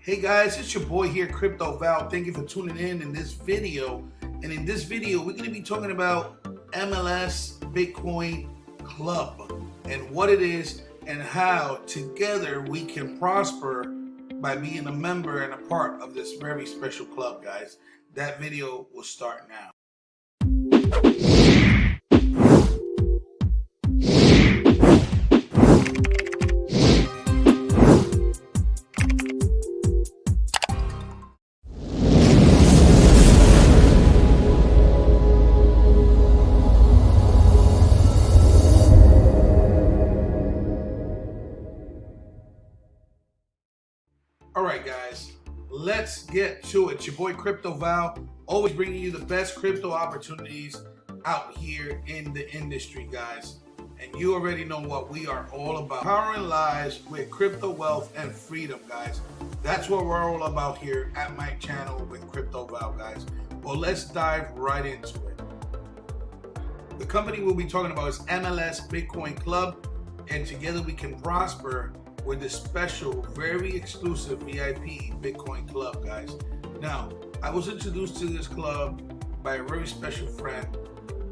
Hey guys, it's your boy here, Crypto Val. Thank you for tuning in this video. And in this video, we're going to be talking about MLS Bitcoin Club and what it is and how together we can prosper by being a member and a part of this very special club, guys. That video will start now. All right, guys, let's get to it. Your boy Crypto Val, always bringing you the best crypto opportunities out here in the industry, guys. And you already know what we are all about. Powering lives with crypto wealth and freedom, guys. That's what we're all about here at my channel with Crypto Val, guys. Well, let's dive right into it. The company we'll be talking about is MLS Bitcoin Club, and together we can prosper with this special, very exclusive VIP Bitcoin Club, guys. Now, I was introduced to this club by a very special friend,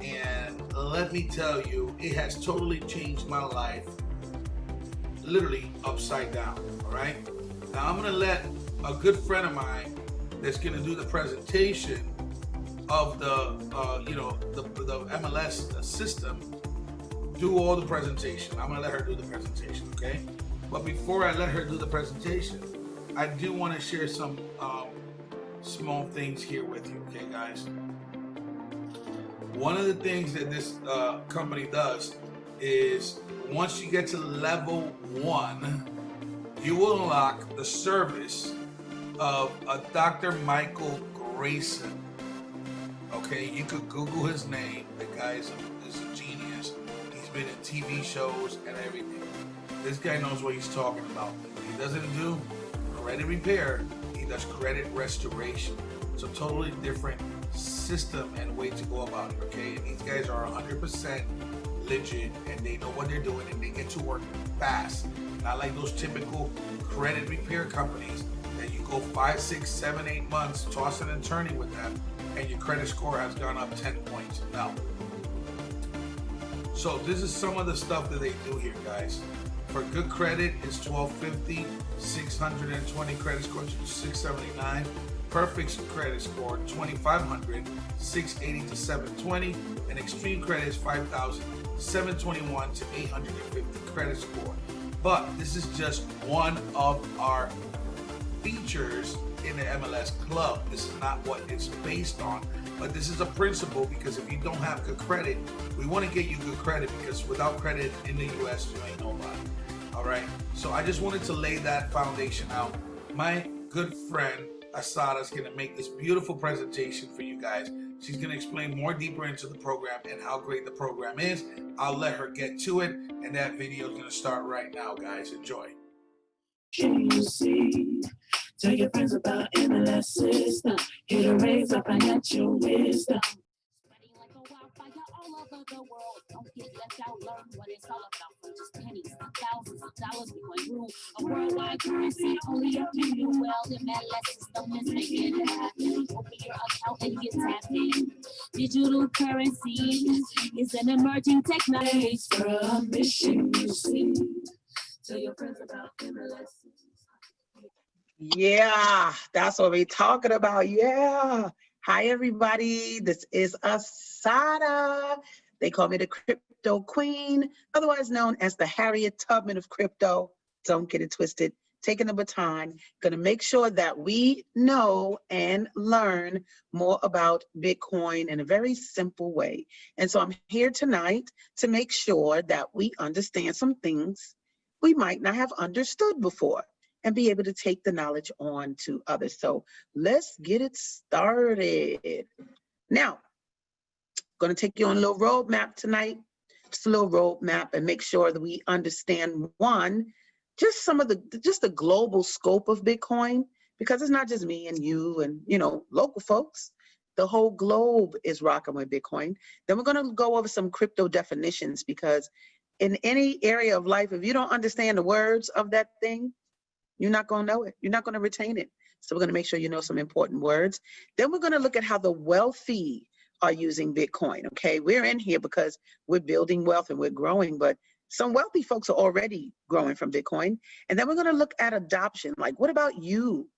and let me tell you, it has totally changed my life, literally upside down, all right? Now, I'm gonna let a good friend of mine that's gonna do the presentation of the MLS system do all the presentation. I'm gonna let her do the presentation, okay? But before I let her do the presentation, I do want to share some small things here with you, okay, guys? One of the things that this company does is once you get to level 1, you will unlock the service of a Dr. Michael Grayson. Okay, you could Google his name. The guy is a genius. He's been in TV shows and everything. This guy knows what he's talking about. He doesn't do credit repair, he does credit restoration. It's a totally different system and way to go about it, okay? And these guys are 100% legit, and they know what they're doing, and they get to work fast. Not like those typical credit repair companies that you go 5, 6, 7, 8 months tossing and turning with them, and your credit score has gone up 10 points. No. So this is some of the stuff that they do here, guys. For good credit, it's $1250, 620 credit score to 679, perfect credit score 2500, 680 to 720, and extreme credit is 5000, 721 to 850 credit score. But this is just one of our features in the MLS Club. This is not what it's based on, but this is a principle, because if you don't have good credit, we want to get you good credit, because without credit in the US, you ain't nobody. All right, so I just wanted to lay that foundation out. My good friend Asada is going to make this beautiful presentation for you guys. She's going to explain more deeper into the program and how great the program is. I'll let her get to it, and that video is going to start right now, guys. Enjoy. Can you see? Tell your friends about MLS system. Here to raise up financial wisdom. Spreading like a wildfire all over the world. Don't get left out, learn what it's all about. From just pennies to thousands of dollars, we rule a worldwide currency. Only up to you. Well, the MLS system is making it happen. Open your account and get tapped in. Digital currency is an emerging technology. For a mission, you see. Tell your friends about MLS. Yeah, that's what we're talking about. Yeah. Hi, everybody. This is Asada. They call me the Crypto Queen, otherwise known as the Harriet Tubman of crypto. Don't get it twisted. Taking the baton, gonna make sure that we know and learn more about Bitcoin in a very simple way. And so I'm here tonight to make sure that we understand some things we might not have understood before, and be able to take the knowledge on to others. So let's get it started. Now, I'm going to take you on a little roadmap tonight, just a little roadmap, and make sure that we understand, one, just the global scope of Bitcoin, because it's not just me and you and, local folks. The whole globe is rocking with Bitcoin. Then we're going to go over some crypto definitions, because in any area of life, if you don't understand the words of that thing, You're not going to know it. You're not going to retain it. So we're going to make sure you know some important words. Then we're going to look at how the wealthy are using Bitcoin, okay? We're in here because we're building wealth and we're growing, but some wealthy folks are already growing from Bitcoin. And then we're going to look at adoption. Like, what about you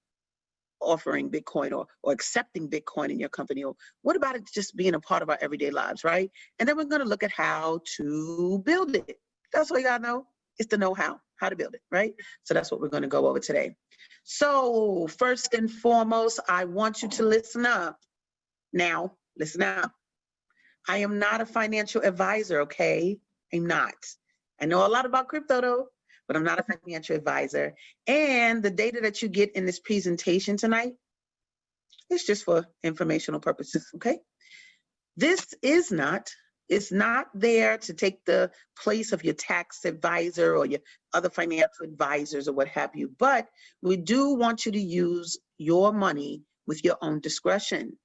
offering Bitcoin or accepting Bitcoin in your company? Or what about it just being a part of our everyday lives, right? And then we're going to look at how to build it. That's what you got to know. It's the know-how to build it, right? So that's what we're going to go over today. So first and foremost, I want you to listen up. Now, listen up. I am not a financial advisor, okay? I'm not. I know a lot about crypto though, but I'm not a financial advisor. And the data that you get in this presentation tonight, it's just for informational purposes, okay? This is not, it's not there to take the place of your tax advisor or your other financial advisors or what have you, but we do want you to use your money with your own discretion.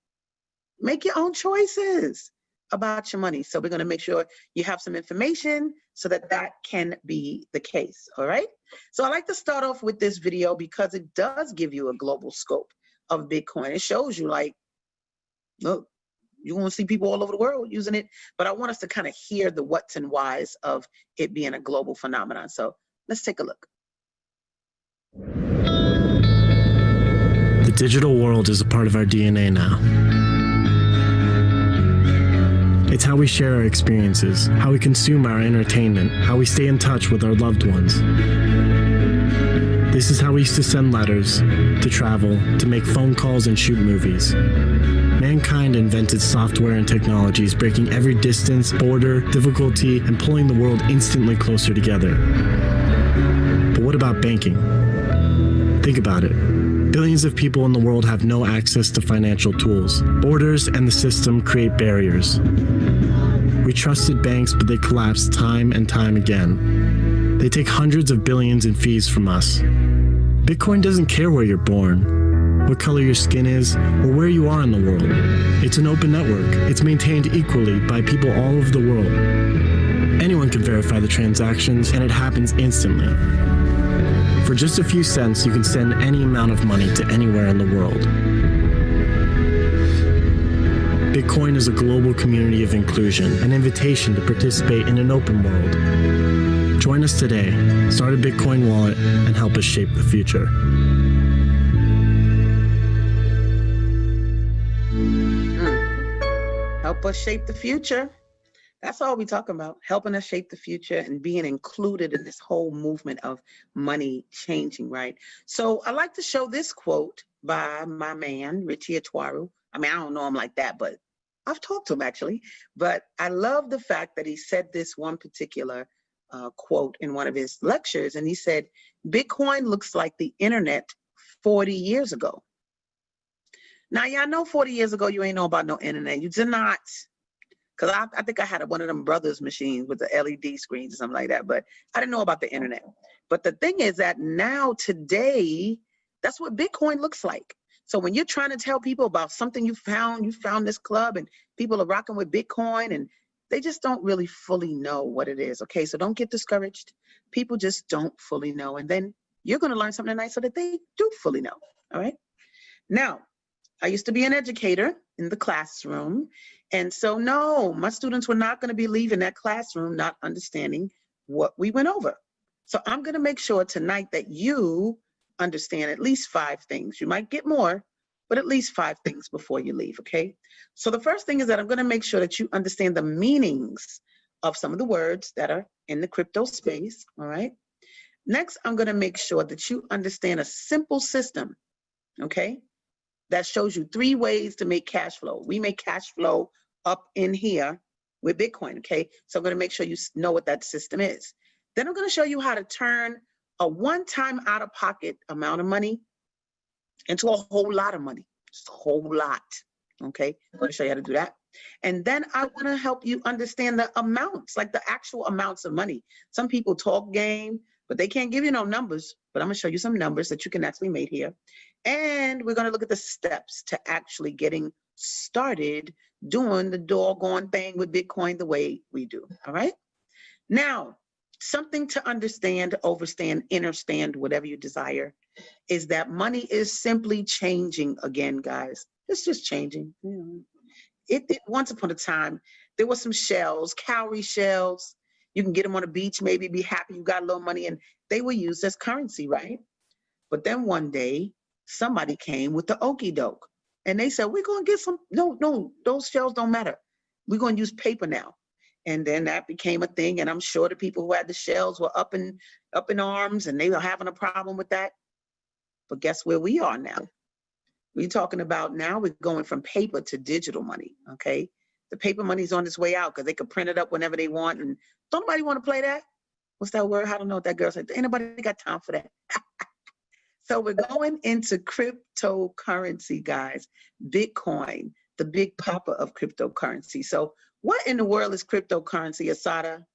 Make your own choices about your money. So we're going to make sure you have some information so that that can be the case. All right. So I like to start off with this video because it does give you a global scope of Bitcoin. It shows you, like, look, you want to see people all over the world using it, but I want us to kind of hear the what's and whys of it being a global phenomenon. So let's take a look. The digital world is a part of our DNA now. It's how we share our experiences, how we consume our entertainment, how we stay in touch with our loved ones. This is how we used to send letters, to travel, to make phone calls and shoot movies. Mankind invented software and technologies, breaking every distance, border, difficulty, and pulling the world instantly closer together. But what about banking? Think about it. Billions of people in the world have no access to financial tools. Borders and the system create barriers. We trusted banks, but they collapse time and time again. They take hundreds of billions in fees from us. Bitcoin doesn't care where you're born, what color your skin is, or where you are in the world. It's an open network. It's maintained equally by people all over the world. Anyone can verify the transactions, and it happens instantly. For just a few cents, you can send any amount of money to anywhere in the world. Bitcoin is a global community of inclusion, an invitation to participate in an open world. Join us today, start a Bitcoin wallet, and help us shape the future. Help us shape the future. That's all we're talking about, helping us shape the future and being included in this whole movement of money changing, right? So I like to show this quote by my man, Richie Atwaru. I mean, I don't know him like that, but I've talked to him actually. But I love the fact that he said this one particular quote in one of his lectures. And he said, Bitcoin looks like the internet 40 years ago. Now, y'all know 40 years ago, you ain't know about no internet. You did not. Because I think I had one of them brothers machines with the LED screens or something like that, but I didn't know about the internet. But the thing is that now, today, that's what Bitcoin looks like. So when you're trying to tell people about something you found this club and people are rocking with Bitcoin and they just don't really fully know what it is, okay? So don't get discouraged. People just don't fully know. And then you're going to learn something tonight so that they do fully know, all right? Now, I used to be an educator in the classroom. And so, no, my students were not going to be leaving that classroom not understanding what we went over. So I'm going to make sure tonight that you understand at least 5 things. You might get more, but at least 5 things before you leave, okay? So the first thing is that I'm going to make sure that you understand the meanings of some of the words that are in the crypto space, all right? Next, I'm going to make sure that you understand a simple system, okay? That shows you 3 ways to make cash flow. We make cash flow up in here with Bitcoin, okay? So I'm going to make sure you know what that system is. Then I'm going to show you how to turn a one-time out-of-pocket amount of money into a whole lot of money. Just a whole lot, okay? I'm going to show you how to do that. And then I want to help you understand the amounts, like the actual amounts of money. Some people talk game, but they can't give you no numbers. But I'm going to show you some numbers that you can actually make here. And we're going to look at the steps to actually getting started doing the doggone thing with Bitcoin the way we do, all right? Now, something to understand, overstand, understand, whatever you desire, is that money is simply changing again, guys. It's just changing. It once upon a time, there were some shells, cowrie shells. You can get them on a beach, maybe be happy you got a little money, and they were used as currency, right? But then one day, somebody came with the okie doke, and they said, we're going to get some, no, those shells don't matter. We're going to use paper now. And then that became a thing, and I'm sure the people who had the shells were up in arms, and they were having a problem with that. But guess where we are now? We're talking about now we're going from paper to digital money, okay? The paper money's on its way out because they could print it up whenever they want, and don't nobody want to play that? What's that word? I don't know what that girl said. Ain't nobody got time for that. So we're going into cryptocurrency, guys. Bitcoin, the big papa of cryptocurrency. So what in the world is cryptocurrency, Asada?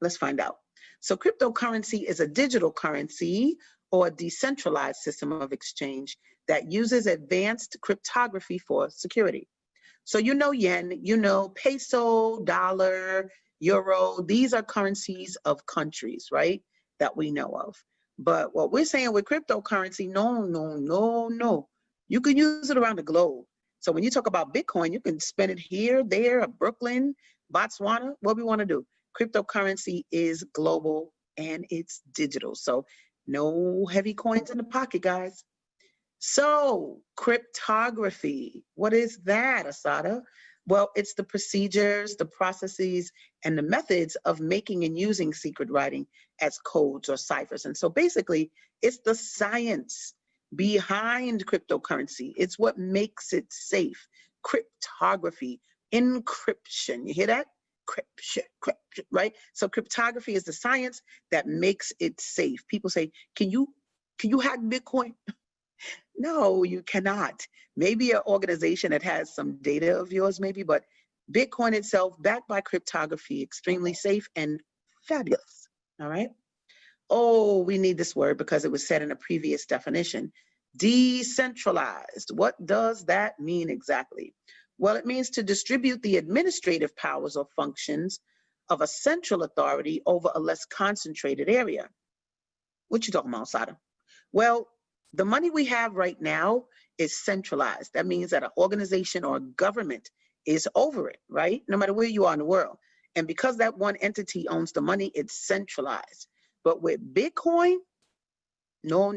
Let's find out. So cryptocurrency is a digital currency or a decentralized system of exchange that uses advanced cryptography for security. So you know yen, you know peso, dollar, euro, these are currencies of countries, right? That we know of. But what we're saying with cryptocurrency, no. You can use it around the globe. So when you talk about Bitcoin, you can spend it here, there, Brooklyn, Botswana, what we want to do. Cryptocurrency is global and it's digital. So no heavy coins in the pocket, guys. So cryptography, what is that, Asada? Well, it's the procedures, the processes, and the methods of making and using secret writing as codes or ciphers. And so basically, it's the science behind cryptocurrency. It's what makes it safe. Cryptography, encryption. You hear that? Cryption, right? So cryptography is the science that makes it safe. People say, can you hack Bitcoin? No, you cannot. Maybe an organization that has some data of yours, maybe, but Bitcoin itself, backed by cryptography, extremely safe and fabulous. All right. Oh, we need this word because it was said in a previous definition. Decentralized. What does that mean exactly? Well, it means to distribute the administrative powers or functions of a central authority over a less concentrated area. What you talking about, Sada? Well, the money we have right now is centralized. That means that an organization or a government is over it, right? No matter where you are in the world. And because that one entity owns the money, it's centralized. But with Bitcoin, no,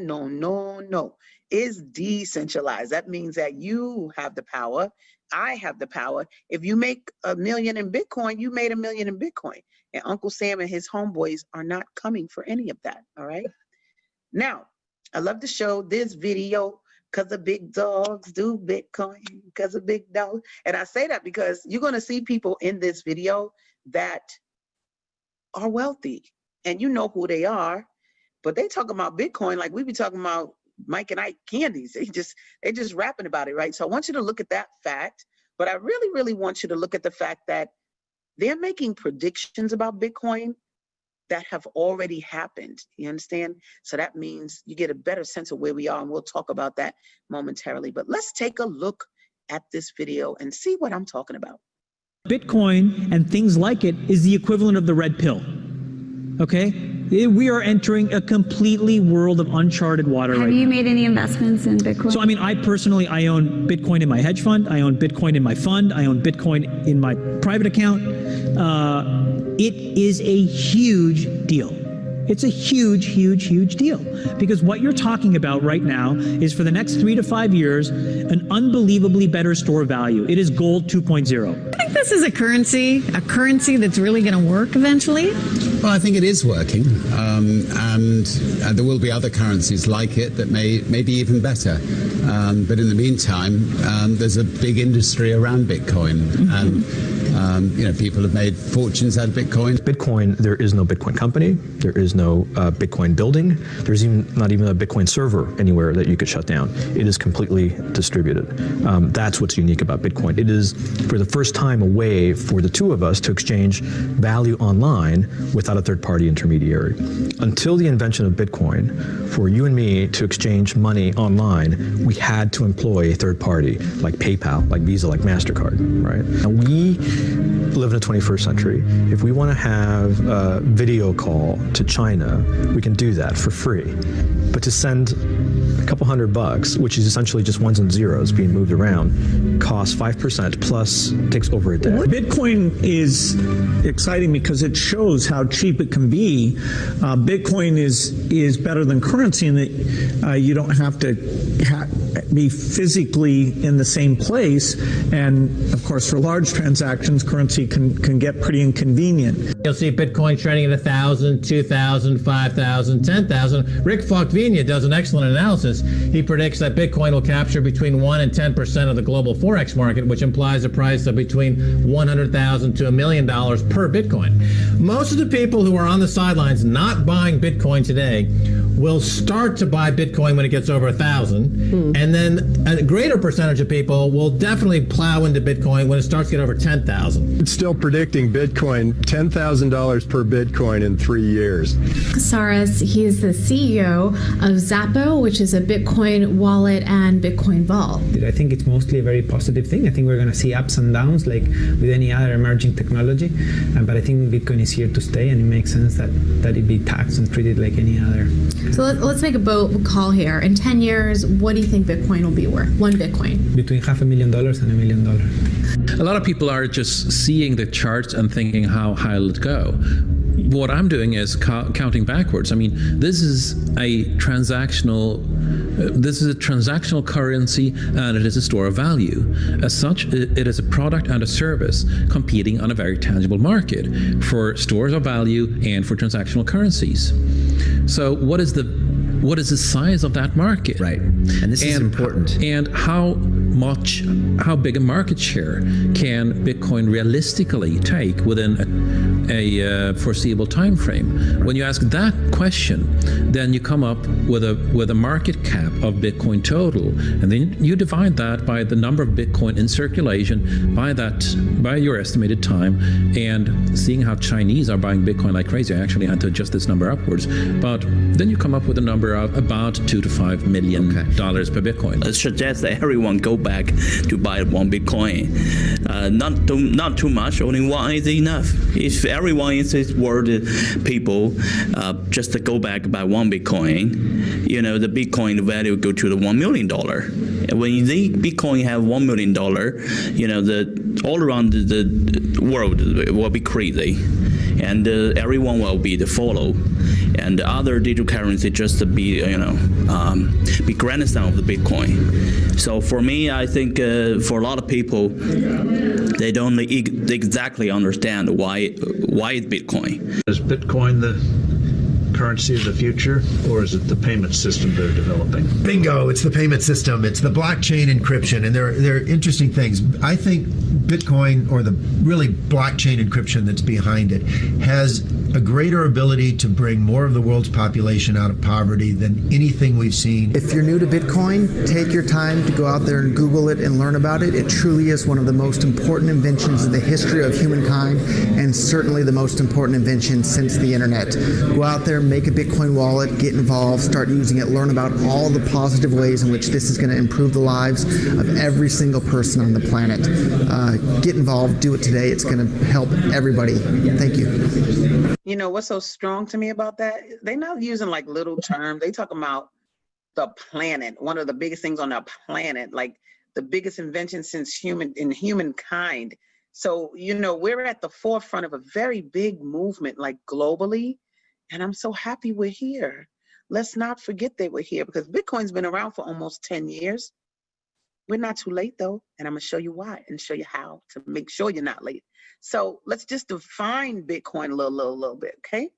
it's decentralized. That means that you have the power, I have the power. If you make $1 million in Bitcoin, you made $1 million in Bitcoin. And Uncle Sam and his homeboys are not coming for any of that, all right? Now, I love to show this video because the big dogs do Bitcoin, because of big dogs. And I say that because you're going to see people in this video that are wealthy. And you know who they are, but they talking about Bitcoin like we be talking about Mike and Ike candies. They just rapping about it, right? So I want you to look at that fact, but I really want you to look at the fact that they're making predictions about Bitcoin that have already happened. You understand? So that means you get a better sense of where we are, and we'll talk about that momentarily. But let's take a look at this video and see what I'm talking about. Bitcoin and things like it is the equivalent of the red pill. Okay? We are entering a completely world of uncharted water right now. Have you made any investments in Bitcoin? So, I mean, I own Bitcoin in my hedge fund. I own Bitcoin in my fund. I own Bitcoin in my private account. It is a huge deal. It's a huge deal, because what you're talking about right now is for the next 3 to 5 years, an unbelievably better store value. It is gold 2.0. I think this is a currency that's really going to work eventually. Well, I think it is working, and there will be other currencies like it that may be even better. But in the meantime, there's a big industry around Bitcoin, and people have made fortunes out of Bitcoin. Bitcoin, there is no Bitcoin company. There is no Bitcoin building. There's not even a Bitcoin server anywhere that you could shut down. It is completely distributed. That's what's unique about Bitcoin. It is, for the first time, a way for the two of us to exchange value online without a third-party intermediary. Until the invention of Bitcoin, for you and me to exchange money online, we had to employ a third party like PayPal, like Visa, like MasterCard, right? And we live in the 21st century. If we want to have a video call to China, we can do that for free. But to send a couple $100, which is essentially just ones and zeros being moved around, costs 5% plus takes over a day. Bitcoin is exciting because it shows how cheap it can be. Bitcoin is better than currency in that you don't have to be physically in the same place. And of course, for large transactions, currency can get pretty inconvenient. You'll see Bitcoin trading at 1,000, 2,000, 5,000, 10,000. Rick Falkvenia does an excellent analysis. He predicts that Bitcoin will capture between 1 and 10% of the global Forex market, which implies a price of between $100,000 to $1 million per Bitcoin. Most of the people who are on the sidelines not buying Bitcoin today will start to buy Bitcoin when it gets over 1,000, and then a greater percentage of people will definitely plow into Bitcoin when it starts to get over 10,000. It's still predicting Bitcoin $10,000 per Bitcoin in 3 years. Saras, he is the CEO of Zappo, which is a Bitcoin wallet and Bitcoin vault. I think it's mostly a very positive thing. I think we're going to see ups and downs like with any other emerging technology, but I think Bitcoin is here to stay, and it makes sense that it be taxed and treated like any other. So let's make a bold call here. In 10 years, what do you think Bitcoin will be worth? One Bitcoin? Between $500,000 and $1 million. A lot of people are just seeing the charts and thinking, how high will it go? What I'm doing is counting backwards. I mean, this is a transactional currency, and it is a store of value. As such, it is a product and a service competing on a very tangible market for stores of value and for transactional currencies. So what is the size of that market? Right, and this is important. And how big a market share can Bitcoin realistically take within a foreseeable time frame? When you ask that question, then you come up with a market cap of Bitcoin total, and then you divide that by the number of Bitcoin in circulation, by your estimated time, and seeing how Chinese are buying Bitcoin like crazy. I actually had to adjust this number upwards, but then you come up with a number of about $2 to $5 million per Bitcoin. I suggest that everyone go back to buy one Bitcoin. Not too much, only one is enough. If everyone in this world, people just to go back buy one Bitcoin, the Bitcoin value go to the $1 million. When the Bitcoin have $1 million, all around the world will be crazy, and everyone will be the follow, and other digital currency just to be grandson of the Bitcoin. So for me, I think for a lot of people, they don't exactly understand why it's Bitcoin. Is Bitcoin the currency of the future, or is it the payment system they're developing? Bingo, it's the payment system. It's the blockchain encryption, and they're interesting things. I think Bitcoin, or the really blockchain encryption that's behind it, has a greater ability to bring more of the world's population out of poverty than anything we've seen. If you're new to Bitcoin, take your time to go out there and Google it and learn about it. It truly is one of the most important inventions in the history of humankind, and certainly the most important invention since the internet. Go out there, make a Bitcoin wallet, get involved, start using it, learn about all the positive ways in which this is going to improve the lives of every single person on the planet. Get involved, do it today. It's going to help everybody. Thank you. You know what's so strong to me about that? They're not using like little terms. They talking about the planet, one of the biggest things on the planet, like the biggest invention since humankind. So, we're at the forefront of a very big movement, like globally. And I'm so happy we're here. Let's not forget that we're here, because Bitcoin's been around for almost 10 years. We're not too late though. And I'm gonna show you why and show you how to make sure you're not late. So let's just define Bitcoin a little bit, okay?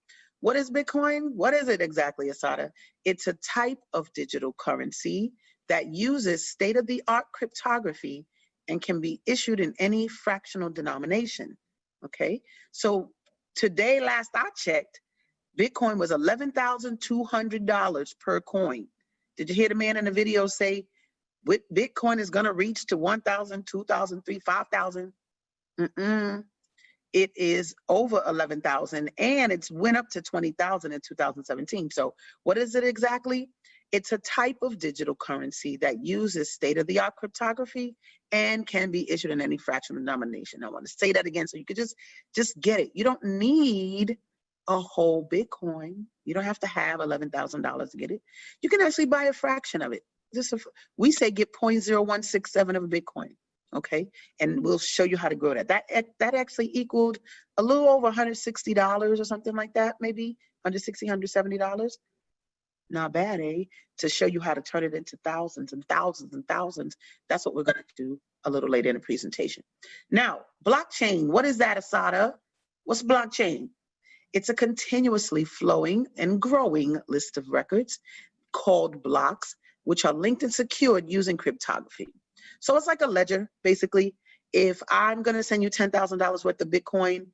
What is Bitcoin? What is it exactly, Asada? It's a type of digital currency that uses state-of-the-art cryptography and can be issued in any fractional denomination, okay? So today, last I checked, Bitcoin was $11,200 per coin. Did you hear the man in the video say, Bitcoin is gonna reach to 1,000, 2,000, 3,000, 5,000? It is over 11,000, and it's went up to 20,000 in 2017. So what is it exactly? It's a type of digital currency that uses state-of-the-art cryptography and can be issued in any fractional denomination. I want to say that again so you could just get it. You don't need a whole Bitcoin. You don't have to have $11,000 to get it. You can actually buy a fraction of it. We say get 0.0167 of a Bitcoin, okay? And we'll show you how to grow that. That actually equaled a little over $160 or something like that, maybe $160, $170. Not bad, eh? To show you how to turn it into thousands and thousands and thousands. That's what we're going to do a little later in the presentation. Now, blockchain. What is that, Asada? What's blockchain? It's a continuously flowing and growing list of records called blocks, which are linked and secured using cryptography. So it's like a ledger, basically. If I'm going to send you $10,000 worth of Bitcoin,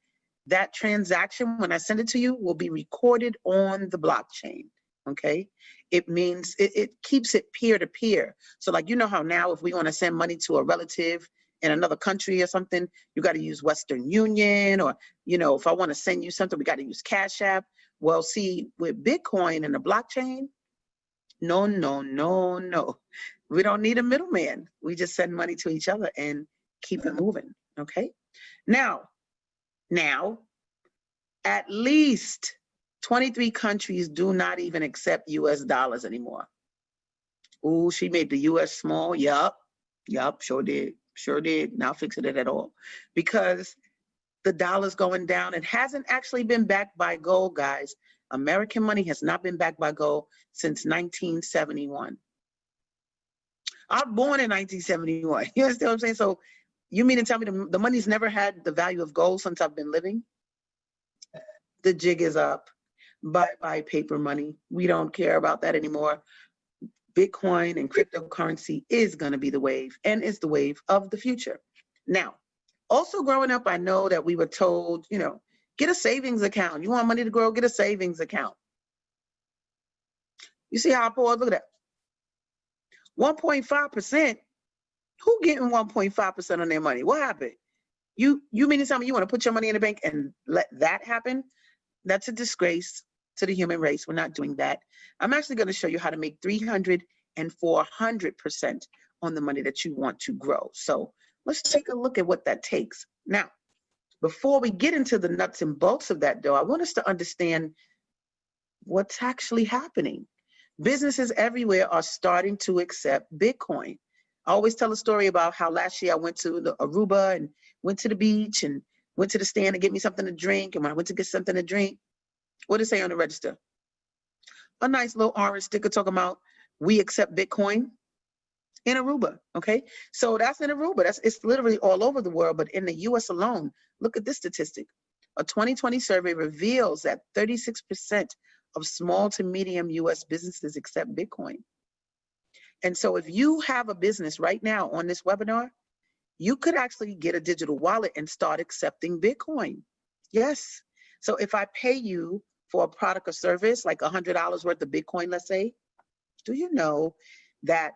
that transaction, when I send it to you, will be recorded on the blockchain. Okay, it means it keeps it peer-to-peer. So like, you know how now if we want to send money to a relative in another country or something, you got to use Western Union, or, you know, if I want to send you something, we got to use Cash App. Well, see, with Bitcoin and the blockchain, no. We don't need a middleman. We just send money to each other and keep it moving, okay? Now, at least 23 countries do not even accept US dollars anymore. Ooh, she made the US small. Yup, sure did. Not fixing it at all. Because the dollar's going down. It hasn't actually been backed by gold, guys. American money has not been backed by gold since 1971. I was born in 1971. You understand what I'm saying? So you mean to tell me the money's never had the value of gold since I've been living? The jig is up. Bye paper money. We don't care about that anymore. Bitcoin and cryptocurrency is going to be the wave, and it's the wave of the future. Now, also growing up, I know that we were told, you know, get a savings account. You want money to grow, get a savings account. You see how poor? Look at that. 1.5%. Who getting 1.5% on their money? What happened? You mean to tell me you want to put your money in the bank and let that happen? That's a disgrace to the human race. We're not doing that. I'm actually going to show you how to make 300 and 400% on the money that you want to grow. So let's take a look at what that takes. Now, before we get into the nuts and bolts of that, though, I want us to understand what's actually happening. Businesses everywhere are starting to accept Bitcoin. I always tell a story about how last year I went to Aruba and went to the beach and went to the stand to get me something to drink. And when I went to get something to drink, what did it say on the register? A nice little orange sticker talking about we accept Bitcoin in Aruba, okay? So that's in Aruba. It's literally all over the world, but in the US alone, look at this statistic. A 2020 survey reveals that 36% of small to medium US businesses accept Bitcoin. And so if you have a business right now on this webinar, you could actually get a digital wallet and start accepting Bitcoin. Yes. So if I pay you for a product or service, like $100 worth of Bitcoin, let's say, do you know that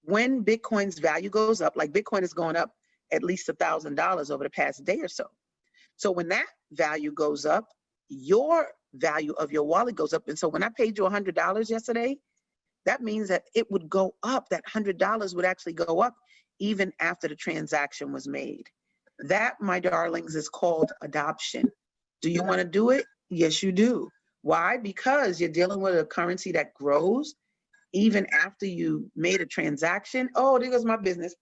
when Bitcoin's value goes up, like Bitcoin is going up at least $1,000 over the past day or so. So when that value goes up, your value of your wallet goes up. And so when I paid you $100 yesterday, that means that it would go up, that $100 would actually go up even after the transaction was made. That, my darlings, is called adoption. Do you want to do it? Yes, you do. Why? Because you're dealing with a currency that grows even after you made a transaction. Oh, there goes my business,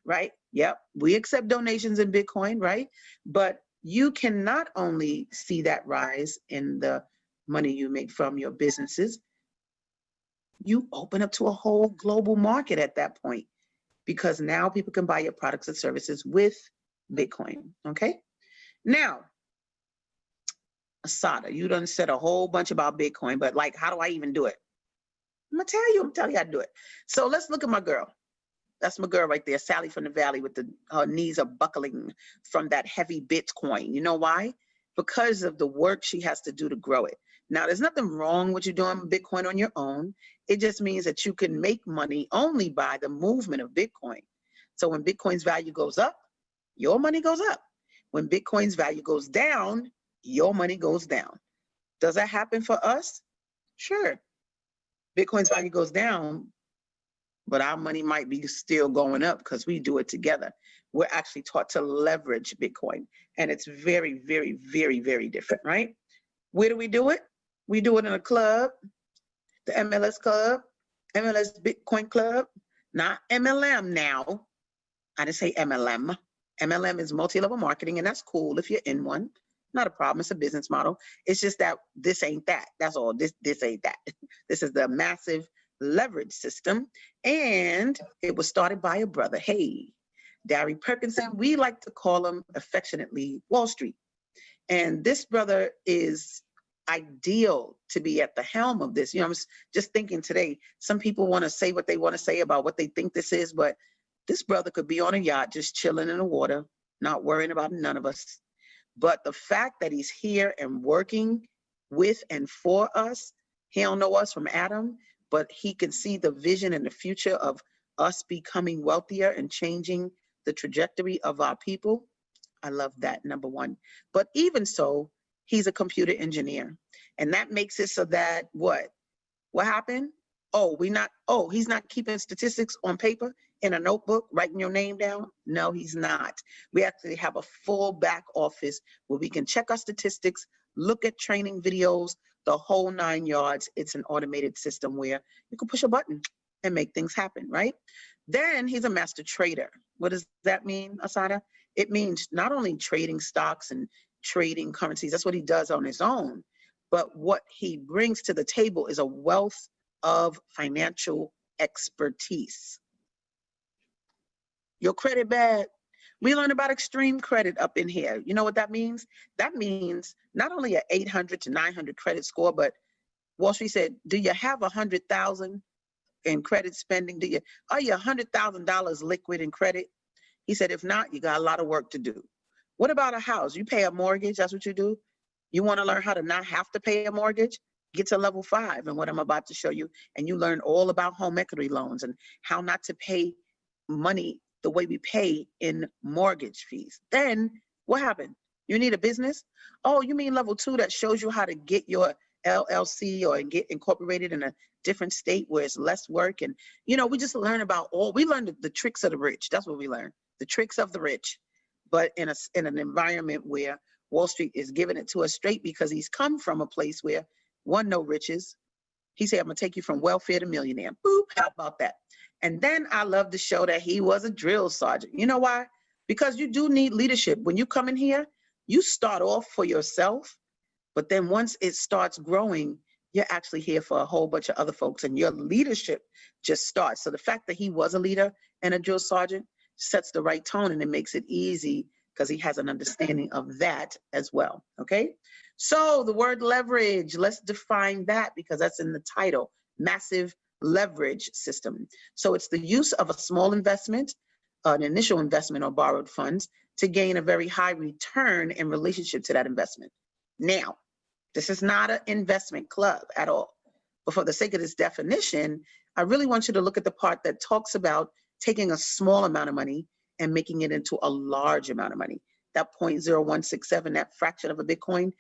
right? Yep, we accept donations in Bitcoin, right? But you can not only see that rise in the money you make from your businesses, you open up to a whole global market at that point, because now people can buy your products and services with Bitcoin, okay? Now, Asada, you done said a whole bunch about Bitcoin, but like, how do I even do it? I'm gonna tell you how to do it. So let's look at my girl. That's my girl right there, Sally from the Valley, with her knees are buckling from that heavy Bitcoin. You know why? Because of the work she has to do to grow it. Now, there's nothing wrong with you doing Bitcoin on your own. It just means that you can make money only by the movement of Bitcoin. So when Bitcoin's value goes up, your money goes up. When Bitcoin's value goes down, your money goes down. Does that happen for us? Sure. Bitcoin's value goes down, but our money might be still going up because we do it together. We're actually taught to leverage Bitcoin, and it's very, very, very, very different, right? Where do we do it? We do it in a club, the MLS Club, MLS Bitcoin Club, not MLM now. I didn't say MLM. MLM is multi-level marketing, and that's cool if you're in one. Not a problem. It's a business model. It's just that this ain't that. That's all. This ain't that. This is the massive leverage system, and it was started by a brother. Hey, Darry Perkinson. We like to call him affectionately Wall Street. And this brother is ideal to be at the helm of this. You know, I'm just thinking today, some people want to say what they want to say about what they think this is, but this brother could be on a yacht just chilling in the water, not worrying about none of us. But the fact that he's here and working with and for us, he don't know us from Adam, but he can see the vision and the future of us becoming wealthier and changing the trajectory of our people. I love that, number one. But even so, he's a computer engineer. And that makes it so that what happened? He's not keeping statistics on paper in a notebook, writing your name down? No, he's not. We actually have a full back office where we can check our statistics, look at training videos, the whole 9 yards. It's an automated system where you can push a button and make things happen, right? Then he's a master trader. What does that mean, Asada? It means not only trading stocks and trading currencies, that's what he does on his own, but what he brings to the table is a wealth of financial expertise. Your credit bad. We learned about extreme credit up in here. You know what that means? That means not only an 800 to 900 credit score, but Wall Street said, do you have 100,000 in credit spending? Are you $100,000 liquid in credit? He said, if not, you got a lot of work to do. What about a house? You pay a mortgage, that's what you do? You want to learn how to not have to pay a mortgage? Get to level 5 and what I'm about to show you, and you learn all about home equity loans and how not to pay money the way we pay in mortgage fees. Then what happened? You need a business? Oh, you mean level 2 that shows you how to get your LLC or get incorporated in a different state where it's less work. And, you know, we just learn about we learn the tricks of the rich. That's what we learn, the tricks of the rich. But in an environment where Wall Street is giving it to us straight because he's come from a place where no riches. He said, I'm gonna take you from welfare to millionaire. Boop, how about that? And then I love to show that he was a drill sergeant. You know why? Because you do need leadership. When you come in here, you start off for yourself, but then once it starts growing, you're actually here for a whole bunch of other folks, and your leadership just starts. So the fact that he was a leader and a drill sergeant sets the right tone, and it makes it easy because he has an understanding of that as well, okay? So the word leverage, let's define that because that's in the title, massive leverage system. So it's the use of a small investment, an initial investment or borrowed funds to gain a very high return in relationship to that investment. Now, this is not an investment club at all. But for the sake of this definition, I really want you to look at the part that talks about taking a small amount of money and making it into a large amount of money. That 0.0167, that fraction of a Bitcoin,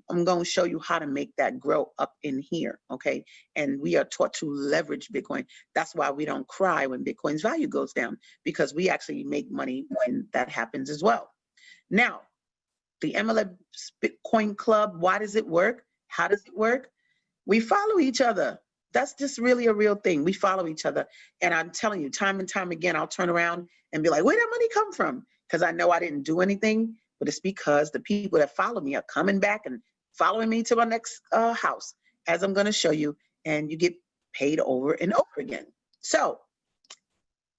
I'm going to show you how to make that grow up in here, okay? And we are taught to leverage Bitcoin. That's why we don't cry when Bitcoin's value goes down, because we actually make money when that happens as well. Now, the MLS Bitcoin Club, why does it work? How does it work? We follow each other. That's just really a real thing. We follow each other. And I'm telling you, time and time again, I'll turn around and be like, where did that money come from? Because I know I didn't do anything, but it's because the people that follow me are coming back and following me to my next house, as I'm going to show you, and you get paid over and over again. So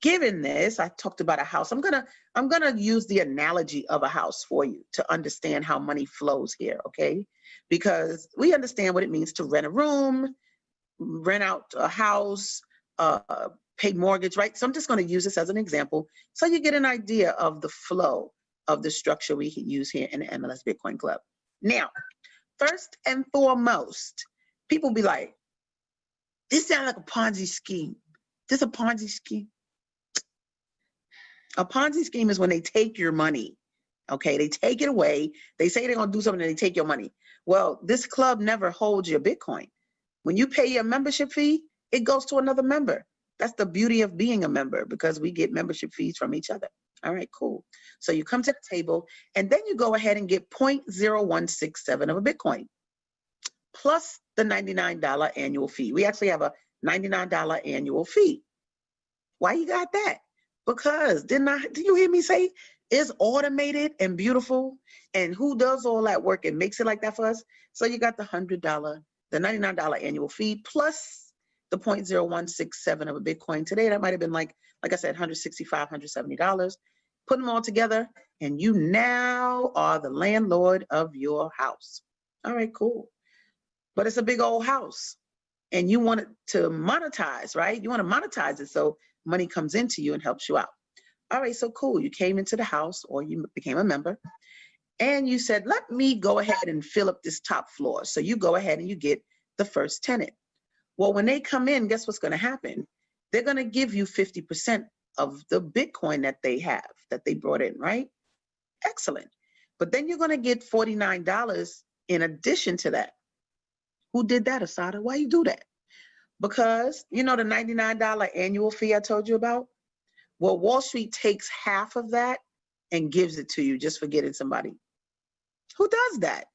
given this, I talked about a house. I'm gonna use the analogy of a house for you to understand how money flows here, okay? Because we understand what it means to rent a room, rent out a house, pay mortgage, right? So I'm just going to use this as an example so you get an idea of the flow of the structure we use here in the MLS Bitcoin Club. Now, first and foremost, people be like, this sounds like a Ponzi scheme. This a Ponzi scheme? A Ponzi scheme is when they take your money, okay? They take it away. They say they're going to do something and they take your money. Well, this club never holds your Bitcoin. When you pay your membership fee, it goes to another member. That's the beauty of being a member, because we get membership fees from each other. All right, cool. So you come to the table, and then you go ahead and get 0.0167 of a Bitcoin, plus the $99 annual fee. We actually have a $99 annual fee. Why you got that? Because did you hear me say it's automated and beautiful? And who does all that work and makes it like that for us? So you got the $100, the $99 annual fee, plus the 0.0167 of a Bitcoin. Today, that might have been like I said, $165, $170. Put them all together, and you now are the landlord of your house. All right, cool. But it's a big old house, and you want it to monetize, right? You want to monetize it so money comes into you and helps you out. All right, so cool. You came into the house, or you became a member, and you said, let me go ahead and fill up this top floor. So you go ahead and you get the first tenant. Well, when they come in, guess what's going to happen? They're going to give you 50% of the Bitcoin that they have, that they brought in, right? Excellent. But then you're going to get $49 in addition to that. Who did that, Asada? Why you do that? Because, you know, the $99 annual fee I told you about? Well, Wall Street takes half of that and gives it to you just for getting somebody. Who does that?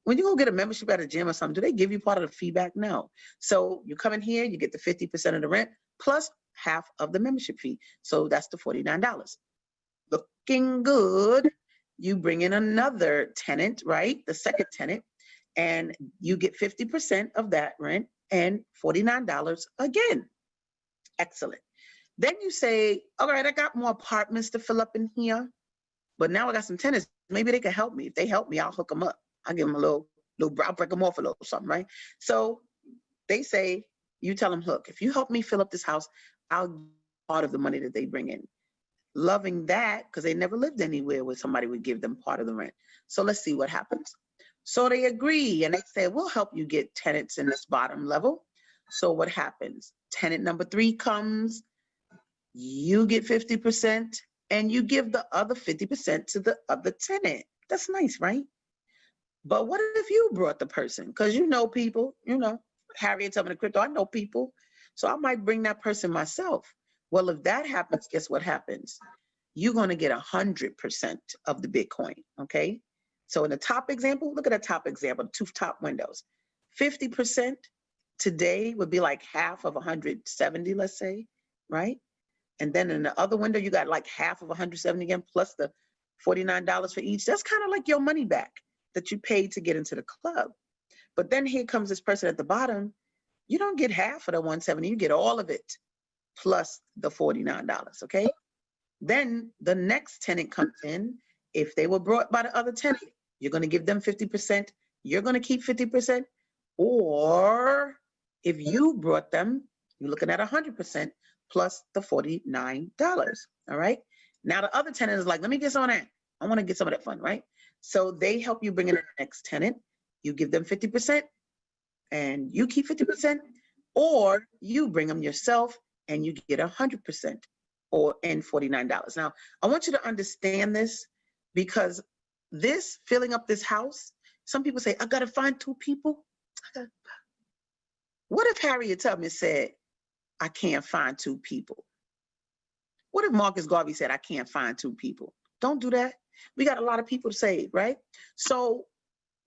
When you go get a membership at a gym or something, do they give you part of the feedback? No. So you come in here, you get the 50% of the rent plus half of the membership fee. So that's the $49. Looking good. You bring in another tenant, right? The second tenant, and you get 50% of that rent and $49 again. Excellent. Then you say, all right, I got more apartments to fill up in here, but now I got some tenants. Maybe they can help me. If they help me, I'll hook them up. I'll give them a little, I'll break them off a little something, right? So they say, you tell them, look, if you help me fill up this house, I'll give part of the money that they bring in. Loving that, because they never lived anywhere where somebody would give them part of the rent. So let's see what happens. So they agree, and they say, we'll help you get tenants in this bottom level. So what happens? Tenant number 3 comes, you get 50%, and you give the other 50% to the other tenant. That's nice, right? But what if you brought the person? Because you know people, you know, Harriet's up in the crypto, I know people. So I might bring that person myself. Well, if that happens, guess what happens? You're going to get 100% of the Bitcoin, okay? So in the top example, look at the top example, 2 top windows. 50% today would be like half of 170, let's say, right? And then in the other window, you got like half of 170 again, plus the $49 for each. That's kind of like your money back that you paid to get into the club. But then here comes this person at the bottom. You don't get half of the 170, you get all of it, plus the $49, okay? Then the next tenant comes in. If they were brought by the other tenant, you're gonna give them 50%, you're gonna keep 50%, or if you brought them, you're looking at 100% plus the $49, all right? Now the other tenant is like, let me get some of that. I wanna get some of that fun, right? So they help you bring in the next tenant, you give them 50% and you keep 50%, or you bring them yourself and you get 100% and $49. Now, I want you to understand this, because this filling up this house, some people say, I gotta find 2 people. What if Harriet Tubman said, I can't find 2 people? What if Marcus Garvey said, I can't find 2 people? Don't do that. We got a lot of people to save, right? So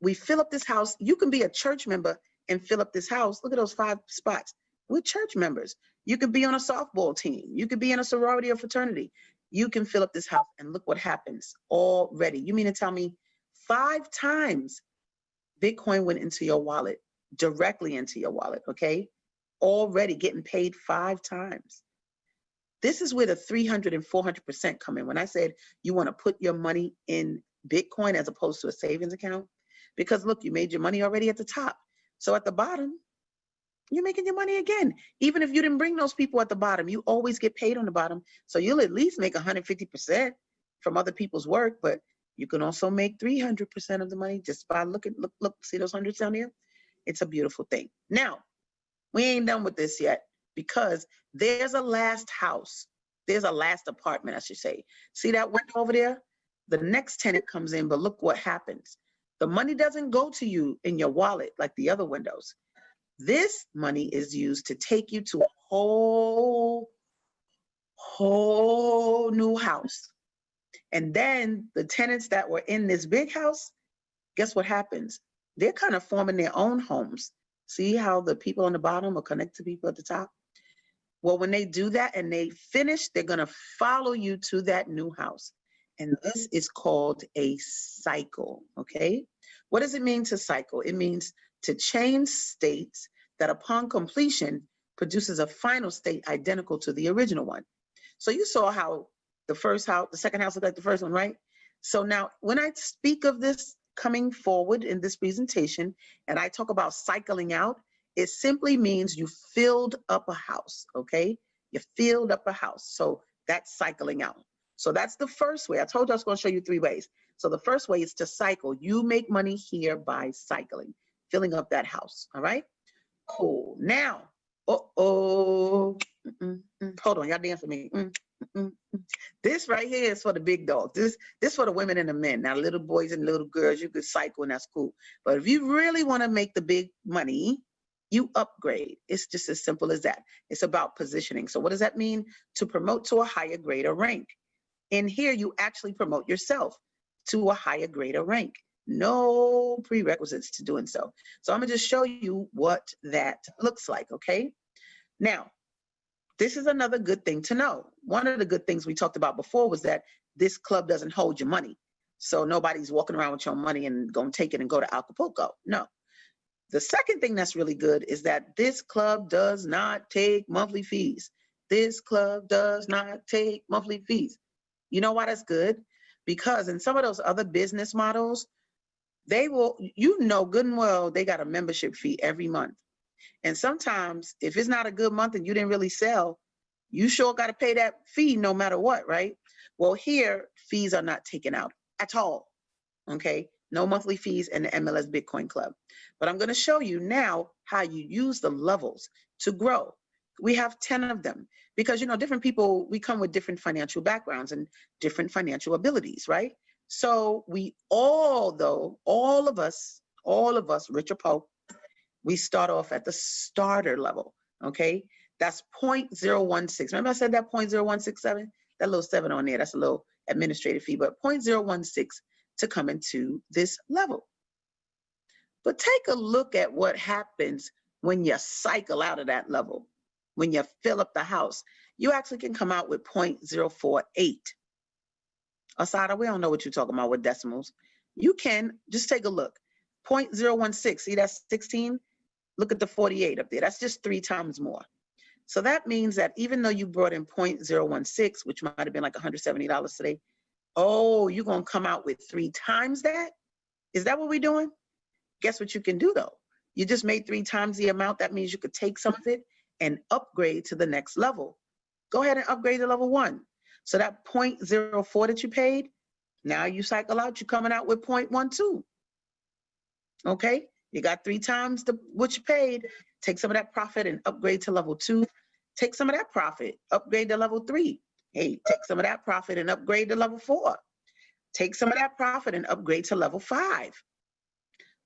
we fill up this house. You can be a church member and fill up this house. Look at those 5 spots. We're church members. You could be on a softball team. You could be in a sorority or fraternity. You can fill up this house, and look what happens already. You mean to tell me 5 times Bitcoin went into your wallet, directly into your wallet, okay? Already getting paid 5 times. This is where the 300 and 400% come in. When I said you want to put your money in Bitcoin as opposed to a savings account, because look, you made your money already at the top. So at the bottom, you're making your money again. Even if you didn't bring those people at the bottom, you always get paid on the bottom. So you'll at least make 150% from other people's work, but you can also make 300% of the money just by look, see those hundreds down there? It's a beautiful thing. Now, we ain't done with this yet, because there's a last house. There's a last apartment, I should say. See that window over there? The next tenant comes in, but look what happens. The money doesn't go to you in your wallet like the other windows. This money is used to take you to a whole new house. And then the tenants that were in this big house, guess what happens? They're kind of forming their own homes. See how the people on the bottom are connected to people at the top? Well, when they do that and they finish, they're going to follow you to that new house. And this is called a cycle, okay? What does it mean to cycle? It means to change states that upon completion produces a final state identical to the original one. So you saw how the second house looked like the first one, right? So now when I speak of this coming forward in this presentation and I talk about cycling out, it simply means you filled up a house, okay? You filled up a house. So that's cycling out. So that's the first way. I told you I was going to show you 3 ways. So the first way is to cycle. You make money here by cycling, filling up that house, all right? Cool. Now, hold on, y'all dance with me. This right here is for the big dogs. This for the women and the men. Now, little boys and little girls, you could cycle and that's cool. But if you really want to make the big money, you upgrade. It's just as simple as that. It's about positioning. So what does that mean? To promote to a higher grade or rank. In here, you actually promote yourself to a higher grade or rank. No prerequisites to doing so. So I'm gonna just show you what that looks like, okay? Now, this is another good thing to know. One of the good things we talked about before was that this club doesn't hold your money. So nobody's walking around with your money and gonna take it and go to Acapulco. No. The second thing that's really good is that this club does not take monthly fees. This club does not take monthly fees. You know why that's good? Because in some of those other business models, they will, you know good and well, they got a membership fee every month. And sometimes if it's not a good month and you didn't really sell, you sure got to pay that fee no matter what, right? Well, here, fees are not taken out at all, okay? No monthly fees in the MLS Bitcoin Club. But I'm going to show you now how you use the levels to grow. We have 10 of them because, you know, different people, we come with different financial backgrounds and different financial abilities, right? So we all, though, all of us, rich or poor, we start off at the starter level, okay? That's 0.016. Remember I said that 0.0167? That little 7 on there, that's a little administrative fee, but 0.016 to come into this level. But take a look at what happens when you cycle out of that level. When you fill up the house, you actually can come out with 0.048. Asada, we don't know what you're talking about with decimals. You can, just take a look. 0.016, see that's 16? Look at the 48 up there. That's just 3 times more. So that means that even though you brought in 0.016, which might have been like $170 today, oh, you're going to come out with 3 times that? Is that what we're doing? Guess what you can do, though? You just made 3 times the amount. That means you could take some of it and upgrade to the next level. Go ahead and upgrade to level 1. So that 0.04 that you paid, now you cycle out, you're coming out with 0.12. Okay? You got 3 times what you paid. Take some of that profit and upgrade to level 2. Take some of that profit, upgrade to level 3. Hey, take some of that profit and upgrade to level 4. Take some of that profit and upgrade to level 5.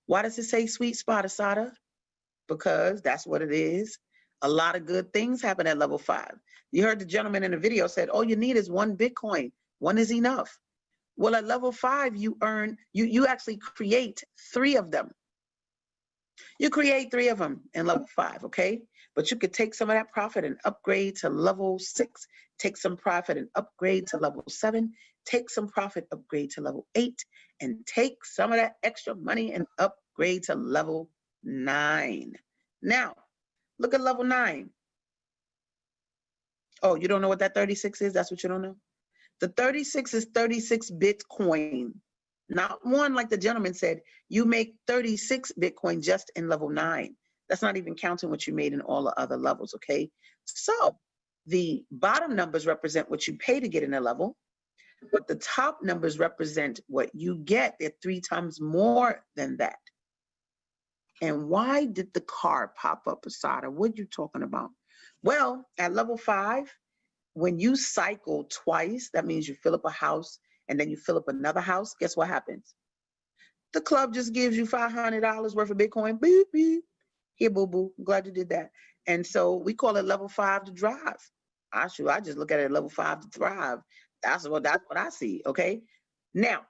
Why does it say sweet spot, Asada? Because that's what it is. A lot of good things happen at level 5. You heard the gentleman in the video said, all you need is 1 Bitcoin. 1 is enough. Well, at level 5, you earn, you actually create 3 of them. You create 3 of them in level 5, okay? But you could take some of that profit and upgrade to level 6, take some profit and upgrade to level 7, take some profit, upgrade to level 8, and take some of that extra money and upgrade to level 9. Now, look at level 9. Oh, you don't know what that 36 is? That's what you don't know? The 36 is 36 Bitcoin. Not 1, like the gentleman said. You make 36 Bitcoin just in level 9. That's not even counting what you made in all the other levels, okay? So the bottom numbers represent what you pay to get in a level, but the top numbers represent what you get. They're 3 times more than that. And why did the car pop up, Asada? What are you talking about? Well, at level 5, when you cycle twice, that means you fill up a house and then you fill up another house, guess what happens? The club just gives you $500 worth of Bitcoin. Beep, beep. Here, boo-boo, I'm glad you did that. And so we call it level 5 to drive. I just look at it level 5 to thrive. That's what I see, okay? Now,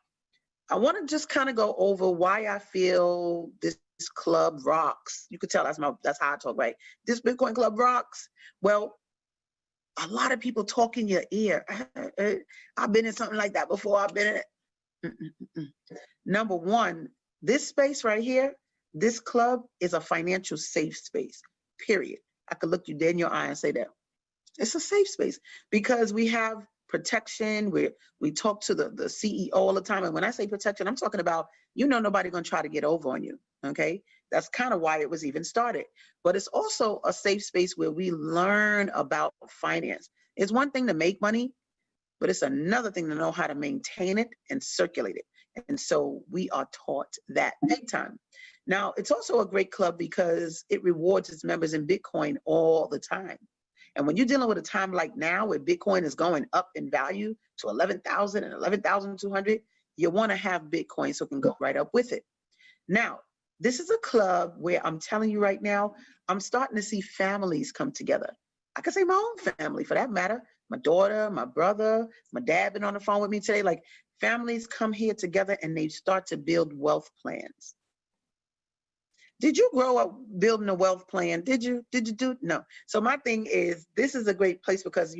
I want to just kind of go over why I feel this club rocks. You could tell that's how I talk, right? This Bitcoin club rocks. Well, a lot of people talk in your ear. I've been in something like that before. I've been in it. Number one, this space right here, this club is a financial safe space, period. I could look you dead in your eye and say that. It's a safe space because we have protection. We talk to the CEO all the time. And when I say protection, I'm talking about, nobody gonna try to get over on you, okay? That's kind of why it was even started. But it's also a safe space where we learn about finance. It's one thing to make money, but it's another thing to know how to maintain it and circulate it. And so we are taught that big time. Now, it's also a great club because it rewards its members in Bitcoin all the time. And when you're dealing with a time like now where Bitcoin is going up in value to 11,000 and 11,200, you want to have Bitcoin so it can go right up with it. Now, this is a club where I'm telling you right now, I'm starting to see families come together. I can say my own family for that matter. My daughter, my brother, my dad been on the phone with me today. Like, families come here together and they start to build wealth plans. Did you grow up building a wealth plan? Did you do? No. So my thing is, this is a great place because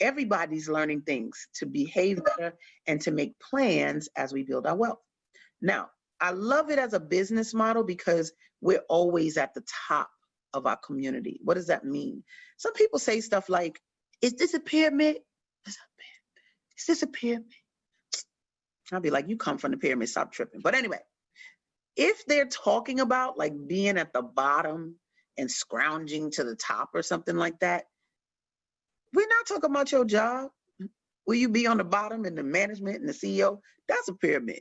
everybody's learning things to behave better and to make plans as we build our wealth. Now, I love it as a business model because we're always at the top of our community. What does that mean? Some people say stuff like, is this a pyramid? Is this a pyramid? I'll be like, you come from the pyramid, stop tripping. But anyway, if they're talking about like being at the bottom and scrounging to the top or something like that, we're not talking about your job. Will you be on the bottom and the management and the CEO? That's a pyramid.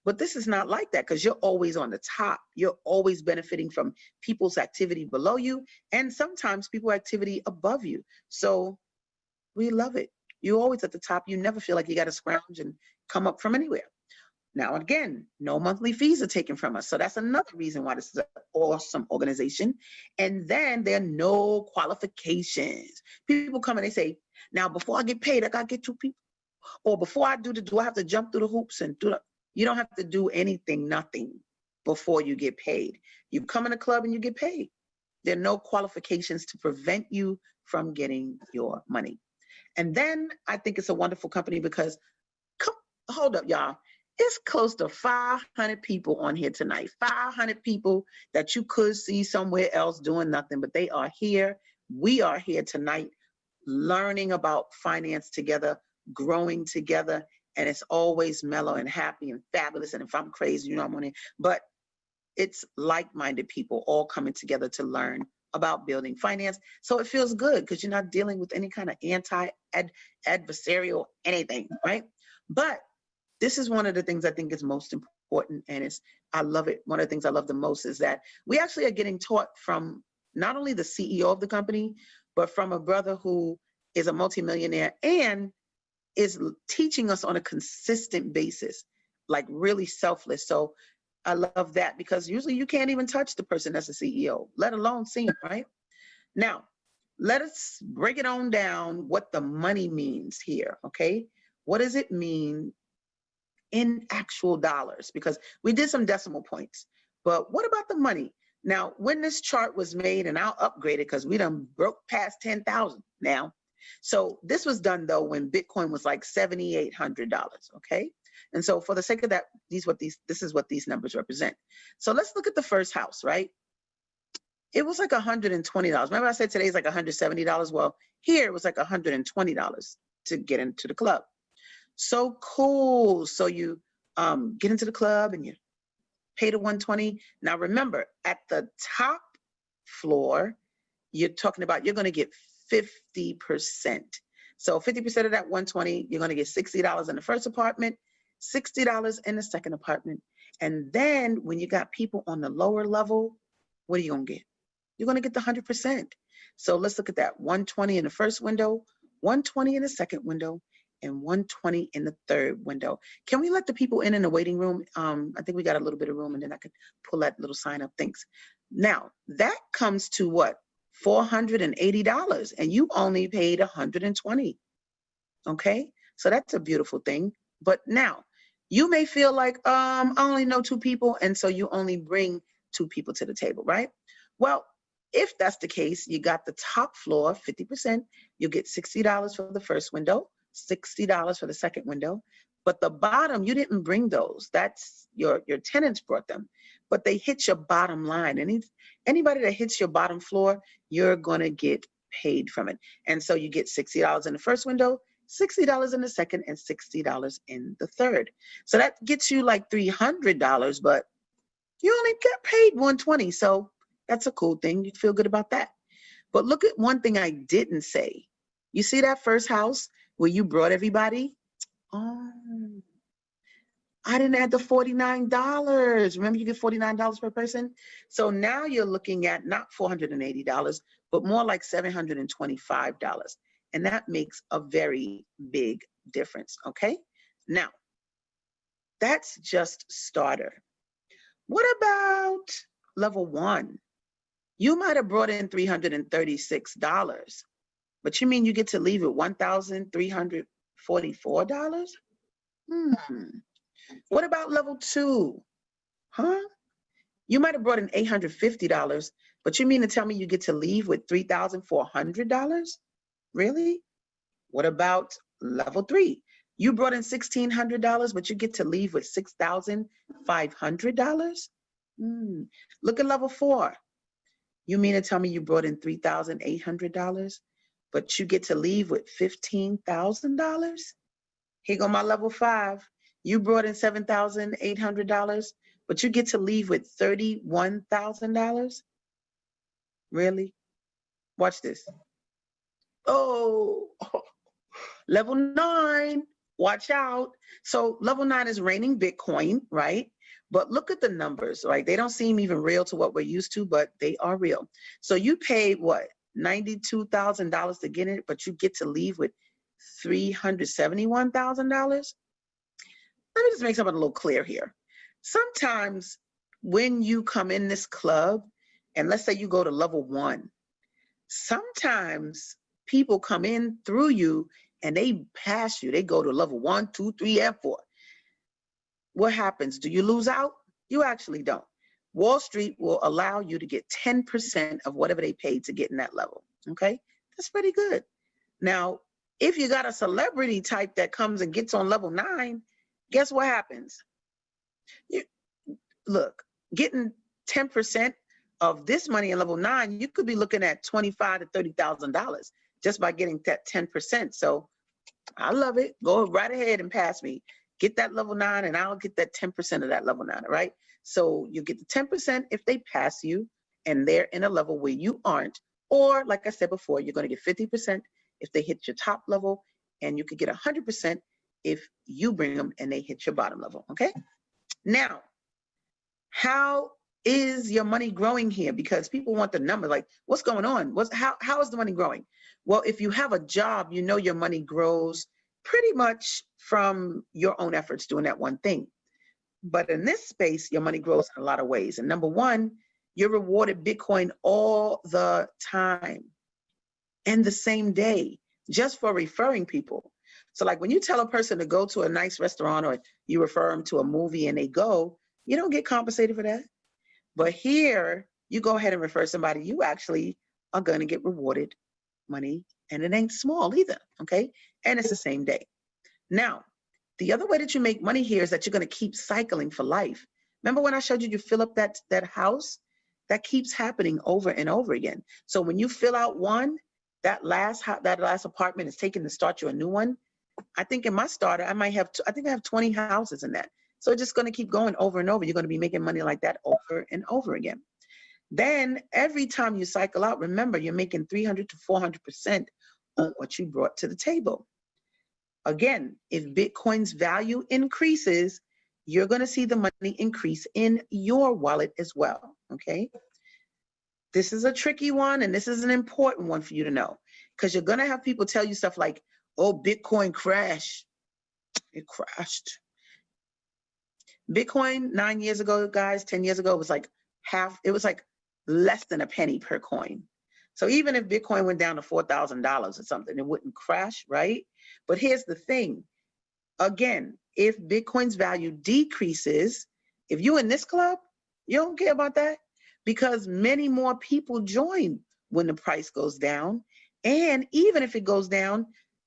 But this is not like that because you're always on the top. You're always benefiting from people's activity below you and sometimes people's activity above you. So we love it. You're always at the top. You never feel like you got to scrounge and come up from anywhere. Now, again, no monthly fees are taken from us. So that's another reason why this is an awesome organization. And then there are no qualifications. People come and they say, now, before I get paid, I got to get 2 people. Or before I do I have to jump through the hoops and do that? You don't have to do anything, nothing before you get paid. You come in a club and you get paid. There are no qualifications to prevent you from getting your money. And then I think it's a wonderful company because, hold up, y'all. It's close to 500 people on here tonight. 500 people that you could see somewhere else doing nothing, but they are here. We are here tonight learning about finance together, growing together, and it's always mellow and happy and fabulous. And if I'm crazy, I'm on it. But it's like-minded people all coming together to learn about building finance. So it feels good because you're not dealing with any kind of adversarial anything, right? But this is one of the things I think is most important, and I love it. One of the things I love the most is that we actually are getting taught from not only the CEO of the company, but from a brother who is a multimillionaire and is teaching us on a consistent basis, like really selfless. So I love that because usually you can't even touch the person that's a CEO, let alone see him, right? Now, let us break it on down what the money means here, okay? What does it mean in actual dollars? Because we did some decimal points, but what about the money? Now, when this chart was made, and I'll upgrade it because we done broke past 10,000 now. So this was done though when Bitcoin was like $7,800, okay? And so for the sake of that, this is what these numbers represent. So let's look at the first house, right? It was like $120. Remember I said today's like $170? Well, here it was like $120 to get into the club. So cool. So you get into the club and you pay the $120. Now remember, at the top floor, you're talking about you're going to get 50%. So 50% of that $120, you're going to get $60 in the first apartment, $60 in the second apartment. And then when you got people on the lower level, what are you going to get? You're going to get the 100%. So let's look at that. 120 in the first window, 120 in the second window, and 120 in the third window. Can we let the people in the waiting room? I think we got a little bit of room, and then I could pull that little sign up. Thanks. Now, that comes to what? $480, and you only paid $120. Okay, so that's a beautiful thing. But now, you may feel like, I only know 2 people, and so you only bring 2 people to the table, right? Well, if that's the case, you got the top floor, 50%, you get $60 for the first window, $60 for the second window. But the bottom, you didn't bring those. That's your tenants brought them, but they hit your bottom line. Anybody that hits your bottom floor, you're gonna get paid from it. And so you get $60 in the first window, $60 in the second, and $60 in the third. So that gets you like $300, but you only get paid $120. So that's a cool thing. You feel good about that. But look at one thing I didn't say. You see that first house where you brought everybody? Oh, I didn't add the $49. Remember, you get $49 per person? So now you're looking at not $480, but more like $725. And that makes a very big difference, okay? Now, that's just starter. What about level 1? You might have brought in $336, but you mean you get to leave with $1,344? What about level 2? Huh? You might have brought in $850, but you mean to tell me you get to leave with $3,400? Really? What about level 3? You brought in $1,600, but you get to leave with $6,500? Look at level 4. You mean to tell me you brought in $3,800, but you get to leave with $15,000? Here go my level 5. You brought in $7,800, but you get to leave with $31,000? Really? Watch this. Oh, level 9, watch out. So level 9 is raining Bitcoin, right? But look at the numbers, right? They don't seem even real to what we're used to, but they are real. So you paid what? $92,000 to get it, but you get to leave with $371,000? Let me just make something a little clear here. Sometimes when you come in this club, and let's say you go to level 1, sometimes people come in through you and they pass you. They go to level 1, 2, 3, and 4. What happens? Do you lose out? You actually don't. Wall Street will allow you to get 10% of whatever they paid to get in that level. Okay? That's pretty good. Now, if you got a celebrity type that comes and gets on level 9, guess what happens? Look, getting 10% of this money in level 9, you could be looking at $25,000 to $30,000 just by getting that 10%. So I love it. Go right ahead and pass me. Get that level 9 and I'll get that 10% of that level 9, all right? So you get the 10% if they pass you and they're in a level where you aren't, or like I said before, you're gonna get 50% if they hit your top level, and you could get 100% if you bring them and they hit your bottom level, okay? Now, how is your money growing here? Because people want the number, like what's going on? How is the money growing? Well, if you have a job, you know your money grows pretty much from your own efforts doing that one thing. But in this space, your money grows in a lot of ways. And number 1, you're rewarded Bitcoin all the time and the same day just for referring people. So like when you tell a person to go to a nice restaurant or you refer them to a movie and they go, you don't get compensated for that. But here, you go ahead and refer somebody, you actually are going to get rewarded money, and it ain't small either, okay? And it's the same day. Now, the other way that you make money here is that you're going to keep cycling for life. Remember when I showed you fill up that house? That keeps happening over and over again. So when you fill out one, that last apartment is taken to start you a new one. I think in my starter, I think I have 20 houses in that. So it's just going to keep going over and over. You're going to be making money like that over and over again. Then every time you cycle out, remember, you're making 300 to 400% on what you brought to the table. Again, if Bitcoin's value increases, you're going to see the money increase in your wallet as well, okay? This is a tricky one, and this is an important one for you to know, because you're going to have people tell you stuff like, oh, Bitcoin crashed. It crashed. Bitcoin 9 years ago, guys, 10 years ago, it was like less than a penny per coin. So even if Bitcoin went down to $4,000 or something, it wouldn't crash, right? But here's the thing. Again, if Bitcoin's value decreases, if you're in this club, you don't care about that because many more people join when the price goes down. And even if it goes down,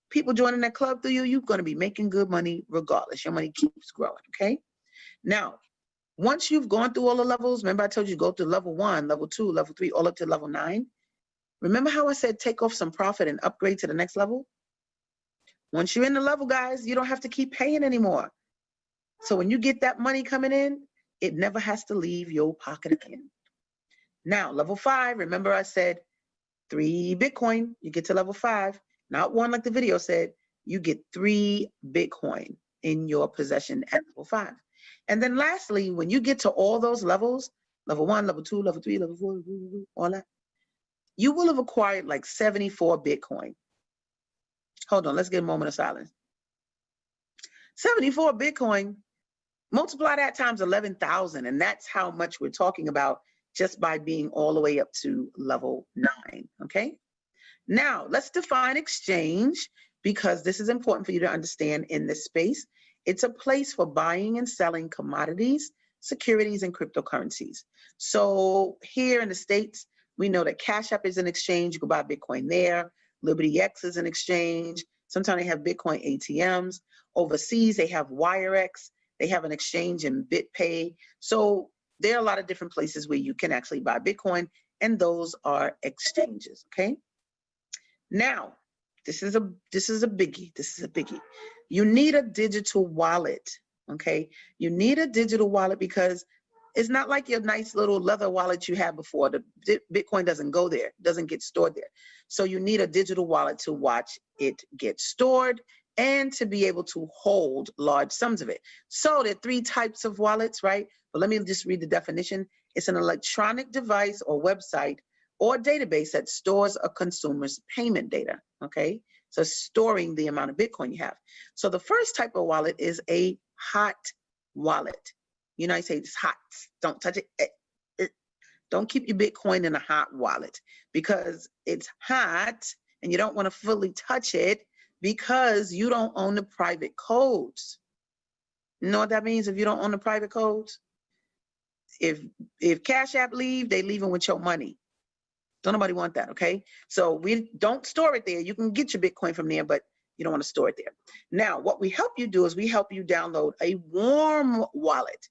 people joining that club through you, you're going to be making good money regardless. Your money keeps growing, okay? Now, once you've gone through all the levels, remember I told you go to level 1, level 2, level 3, all up to level 9. Remember how I said take off some profit and upgrade to the next level? Once you're in the level, guys, you don't have to keep paying anymore. So when you get that money coming in, it never has to leave your pocket again. Now, level 5, remember I said 3 Bitcoin, you get to level 5, not 1 like the video said, you get 3 Bitcoin in your possession at level 5. And then lastly, when you get to all those levels, level 1, level 2, level 3, level 4, all that, you will have acquired like 74 Bitcoin. Hold on, let's get a moment of silence. 74 Bitcoin, multiply that times 11,000, and that's how much we're talking about just by being all the way up to level 9, okay? Now, let's define exchange because this is important for you to understand in this space. It's a place for buying and selling commodities, securities, and cryptocurrencies. So here in the States, we know that Cash App is an exchange. You can buy Bitcoin there. LibertyX is an exchange. Sometimes they have Bitcoin ATMs. Overseas, they have WireX. They have an exchange in BitPay. So there are a lot of different places where you can actually buy Bitcoin, and those are exchanges, okay? Now, this is a biggie. This is a biggie. You need a digital wallet, okay? You need a digital wallet because it's not like your nice little leather wallet you had before. The Bitcoin doesn't go there, doesn't get stored there. So you need a digital wallet to watch it get stored and to be able to hold large sums of it. So there are 3 types of wallets, right? But let me just read the definition. It's an electronic device or website or database that stores a consumer's payment data, okay? So storing the amount of Bitcoin you have. So the first type of wallet is a hot wallet. You know, I say it's hot, don't touch it. Don't keep your Bitcoin in a hot wallet because it's hot and you don't want to fully touch it because you don't own the private codes. You know what that means if you don't own the private codes? If Cash App leave, they leaving with your money. Don't nobody want that, okay? So we don't store it there. You can get your Bitcoin from there, but you don't want to store it there. Now, what we help you do is we help you download a warm wallet.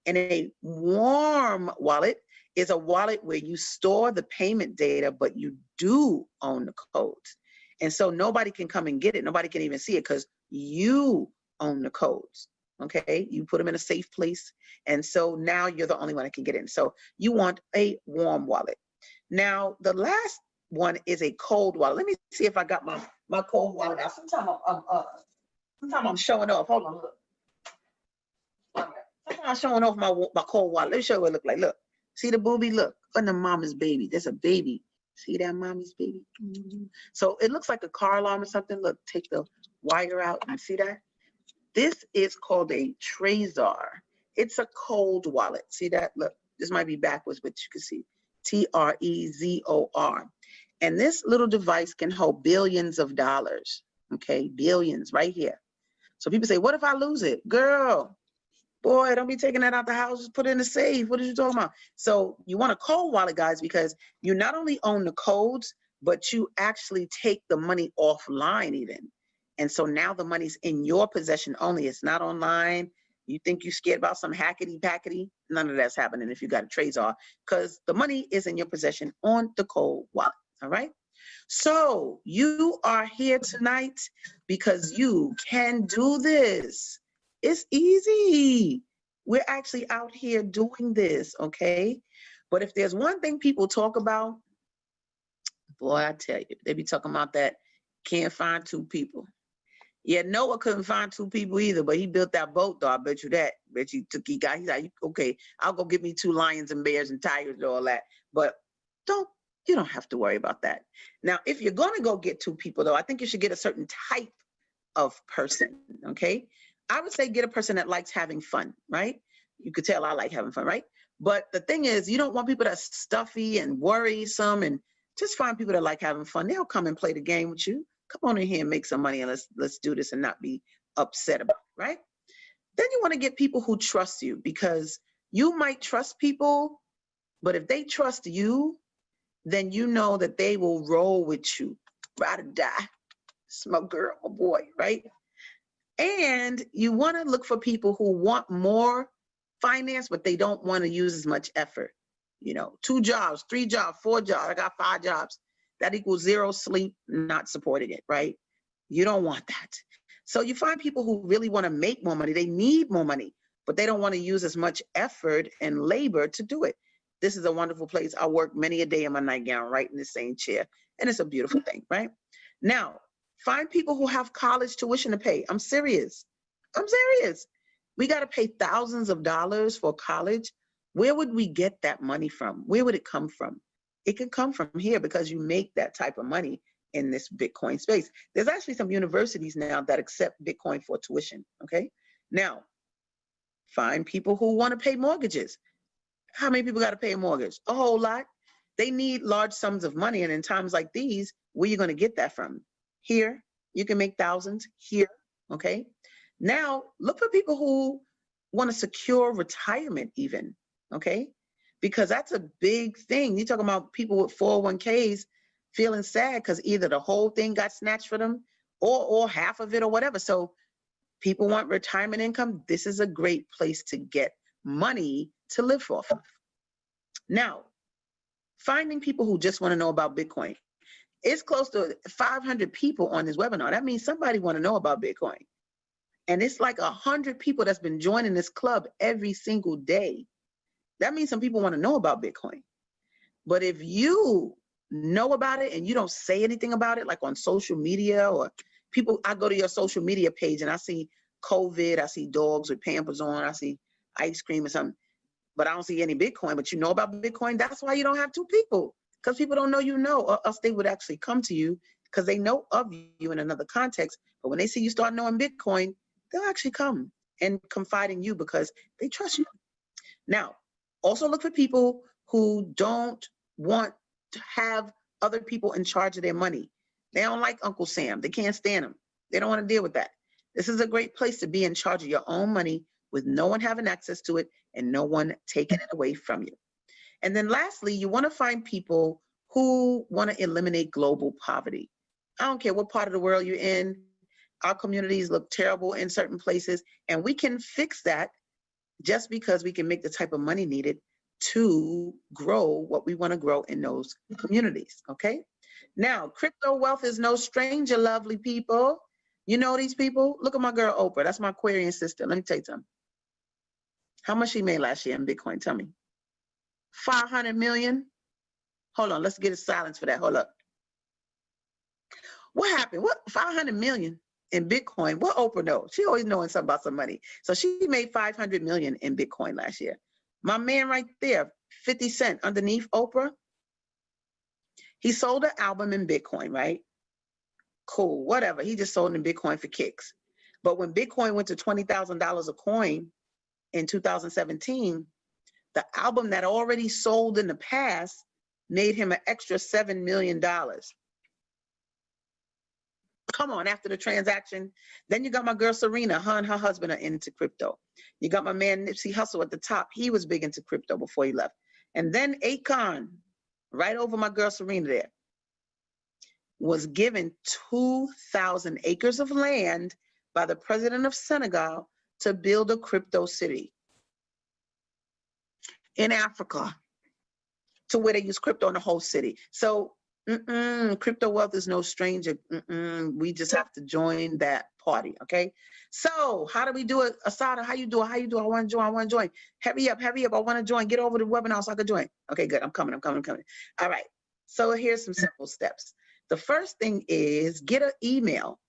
And a warm wallet is a wallet where you store the payment data, but you do own the codes. And so nobody can come and get it. Nobody can even see it because you own the codes, okay? You put them in a safe place. And so now you're the only one that can get in. So you want a warm wallet. Now, the last one is a cold wallet. Let me see if I got my cold wallet out. Sometimes I'm showing off. Hold on, look. Sometimes I'm showing off my cold wallet. Let me show you what it look like. Look, see the booby? Look, on the mama's baby. There's a baby. See that mommy's baby? Mm-hmm. So it looks like a car alarm or something. Look, take the wire out. You see that? This is called a Trezor. It's a cold wallet. See that? Look, this might be backwards, but you can see. Trezor. And this little device can hold billions of dollars, okay? Billions right here. So people say, what if I lose it? Girl, boy, don't be taking that out the house, just put it in the safe. What are you talking about? So you want a cold wallet, guys, because you not only own the codes, but you actually take the money offline even. And so now the money's in your possession only. It's not online. You think you're scared about some hackety-packety? None of that's happening if you got a Trezor, because the money is in your possession on the cold wallet, all right? So you are here tonight because you can do this. It's easy. We're actually out here doing this, okay? But if there's one thing people talk about, boy, I tell you, they be talking about that can't find 2 people. Yeah, Noah couldn't find 2 people either, but he built that boat, though. I bet you that. Bet you took, he's like, okay, I'll go get me 2 lions and bears and tigers and all that. But you don't have to worry about that. Now, if you're going to go get 2 people, though, I think you should get a certain type of person, okay? I would say get a person that likes having fun, right? You could tell I like having fun, right? But the thing is, you don't want people that's stuffy and worrisome, and just find people that like having fun. They'll come and play the game with you. Come on in here and make some money, and let's do this and not be upset about it, right? Then you want to get people who trust you, because you might trust people, but if they trust you, then you know that they will roll with you, ride or die. It's my girl, my boy, right? And you want to look for people who want more finance, but they don't want to use as much effort. 2 jobs, 3 jobs, 4 jobs. I got 5 jobs. That equals 0 sleep, not supporting it, right? You don't want that. So you find people who really want to make more money. They need more money, but they don't want to use as much effort and labor to do it. This is a wonderful place. I work many a day in my nightgown, right in the same chair. And it's a beautiful thing, right? Now, find people who have college tuition to pay. I'm serious. We got to pay thousands of dollars for college. Where would we get that money from? Where would it come from? It can come from here, because you make that type of money in this Bitcoin space. There's actually some universities now that accept Bitcoin for tuition, okay? Now, find people who want to pay mortgages. How many people got to pay a mortgage? A whole lot. They need large sums of money, and in times like these, where are you going to get that from? Here, you can make thousands here, okay? Now, look for people who want to secure retirement even, okay? Because that's a big thing. You're talking about people with 401ks feeling sad because either the whole thing got snatched for them or half of it or whatever. So people want retirement income. This is a great place to get money to live off of. Now, finding people who just want to know about Bitcoin. It's close to 500 people on this webinar. That means somebody want to know about Bitcoin. And it's like 100 people that's been joining this club every single day. That means some people want to know about Bitcoin. But if you know about it and you don't say anything about it, like on social media or people, I go to your social media page and I see COVID, I see dogs with Pampers on, I see ice cream or something, but I don't see any Bitcoin, but you know about Bitcoin. That's why you don't have 2 people, because people don't know you know, or else they would actually come to you because they know of you in another context. But when they see you start knowing Bitcoin, they'll actually come and confide in you because they trust you. Now, also look for people who don't want to have other people in charge of their money. They don't like Uncle Sam. They can't stand him. They don't want to deal with that. This is a great place to be in charge of your own money with no one having access to it and no one taking it away from you. And then lastly, you want to find people who want to eliminate global poverty. I don't care what part of the world you're in. Our communities look terrible in certain places, and we can fix that just because we can make the type of money needed to grow what we want to grow in those communities, okay? Now, crypto wealth is no stranger, lovely people. You know these people? Look at my girl Oprah. That's my Aquarian sister. Let me tell you something. How much she made last year in Bitcoin? Tell me. 500 million? Hold on, let's get a silence for that. Hold up. What happened? What 500 million in Bitcoin? What Oprah knows? She always knowing something about some money. So she made 500 million in Bitcoin last year. My man right there, 50 Cent underneath Oprah. He sold an album in Bitcoin, right? Cool, whatever. He just sold in Bitcoin for kicks. But when Bitcoin went to $20,000 a coin in 2017, the album that already sold in the past made him an extra $7 million. Come on, after the transaction. Then you got my girl Serena, her and her husband are into crypto. You got my man Nipsey Hussle at the top. He was big into crypto before he left. And then Akon, right over my girl Serena there, was given 2,000 acres of land by the president of Senegal to build a crypto city in Africa, to where they use crypto in the whole city. So crypto wealth is no stranger. We just have to join that party, okay? So how do we do it? Asada, how you do it? How you do it? I want to join. Hurry up. I want to join. Get over the webinar so I can join. Okay, good. I'm coming. All right. So here's some simple steps. The first thing is get an email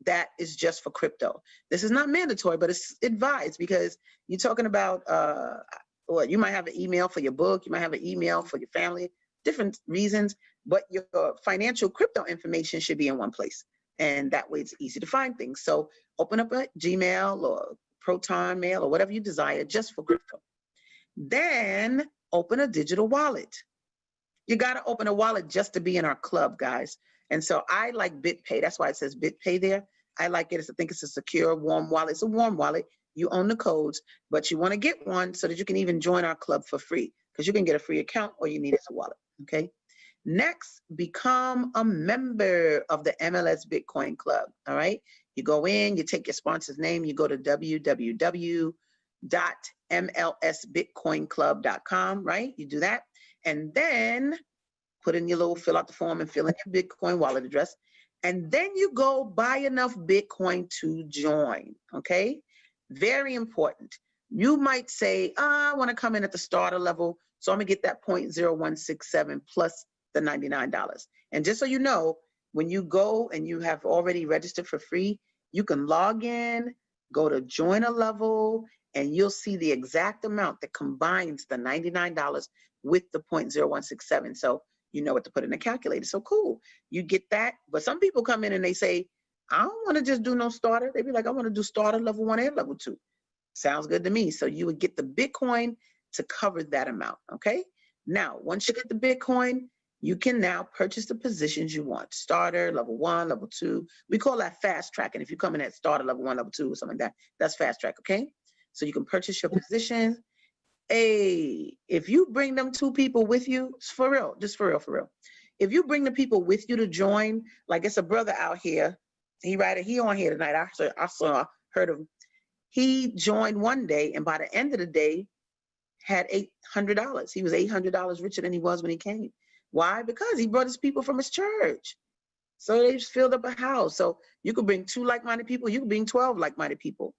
that is just for crypto. This is not mandatory, but it's advised, because you're talking about, well, you might have an email for your book. You might have an email for your family, different reasons, but your financial crypto information should be in one place. And that way it's easy to find things. So open up a Gmail or Proton Mail or whatever you desire just for crypto. Then open a digital wallet. You got to open a wallet just to be in our club, guys. And so I like BitPay. That's why it says BitPay there. I like it. I think it's a secure, warm wallet. It's a warm wallet. You own the codes, but you want to get one so that you can even join our club for free, because you can get a free account or you need a wallet, okay? Next, become a member of the MLS Bitcoin Club, all right? You go in, you take your sponsor's name, you go to www.mlsbitcoinclub.com, right? You do that, and then put in your little, fill out the form and fill in your Bitcoin wallet address, and then you go buy enough Bitcoin to join, okay? Very important. You might say, I want to come in at the starter level, so I'm gonna get that 0.0167 plus the $99. And just so you know, when you go and you have already registered for free, you can log in, go to join a level, and you'll see the exact amount that combines the $99 with the 0.0167. So you know what to put in the calculator. So cool, you get that. But some people come in and they say, I don't want to just do no starter. They be like, I want to do starter level 1 and level 2. Sounds good to me. So you would get the Bitcoin to cover that amount, okay? Now, once you get the Bitcoin, you can now purchase the positions you want. Starter, level 1, level 2. We call that fast track. And if you come in at starter, level 1, level 2, or something like that, that's fast track, okay? So you can purchase your positions. Hey, if you bring them 2 people with you, it's for real, just for real, for real. If you bring the people with you to join, like it's a brother out here, he on here tonight, I heard of him. He joined one day, and by the end of the day, had $800. He was $800 richer than he was when he came. Why? Because he brought his people from his church. So they just filled up a house. So you could bring 2 like-minded people, you could bring 12 like-minded people.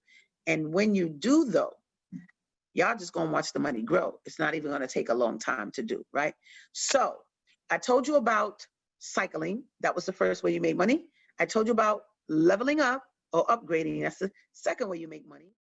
And when you do though, y'all just gonna watch the money grow. It's not even gonna take a long time to do, right? So I told you about cycling. That was the first way you made money. I told you about leveling up or upgrading. That's the second way you make money.